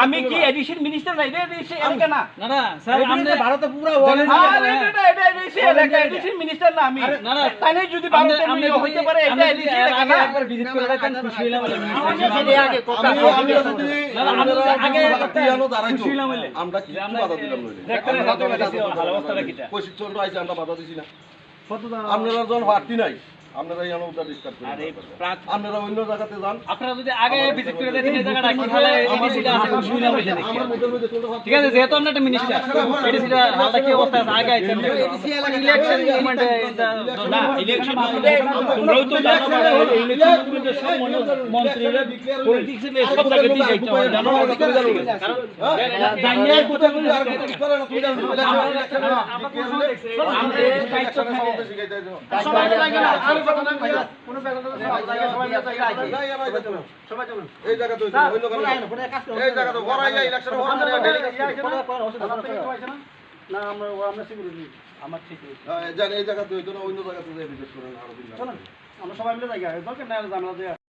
আমি কি addition minister নাই রে দেশে এলাকা না না না স্যার আপনি ভারতে পুরো এটা দেশে এলাকা এডিশন মিনিস্টার না আমি না না তাই যদি ভারতে আমি হইতে পারে এটা এডিশন এলাকা না একবার ভিজিট করে দেখেন খুশি হইলাম আমি আগে কথা আগে জানো দাঁড়াইতো খুশি হইলাম বলে আমরা কি বাধা দিলাম নইলে দেখতেন ভালো অবস্থাটা কিটা প্রশিক্ষণ আইছে আমরা বাধা দিছি না আপনারা যখন পার্টি নাই আপনারা জানো ওটা ডিসকাস করেন আরে আপনারা অন্য জায়গাতে যান আপনারা যদি আগে ভিজিট করে দেখেন এই জায়গাটা কি তাহলে এডিসিটা আছে খুশি হইলাম বলে দেখি আমার মোবাইল মধ্যে কোনটা ঠিক আছে যেহেতু আমরা একটা মিনিস্টার এডিসিটা হালটা কি অবস্থা আছে আগে আইতেন ইলেকশন মুভমেন্টে না ইলেকশন মানে তোমরাও তো জানো না ইলেকশন মুভমেন্টে সব মন্ত্রীরা পলিটিক্সে সব জায়গাতেই যাইতে হয় জানো কারণ জানিয়ে কথা বলি আর করে না তুই জানো আমাদের দায়িত্ব থাকে শিখাইতে দাও সবাই লাগে না আর কথা না ভাইয়া কোনো ব্যাপার না সবাই জায়গা আছে সবাই চলুন এই জায়গা তো অন্য কোনো এই জায়গা তো বড়াই ইলেকশন হওয়ার জন্য না আমরা সিকিউরিটি আমার সিকিউরিটি জানেন এই জায়গা তো অন্য জায়গা তো ভিজিট করেন আরো দিন চলুন আমরা সবাই মিলে যাই দরকার নাই জানা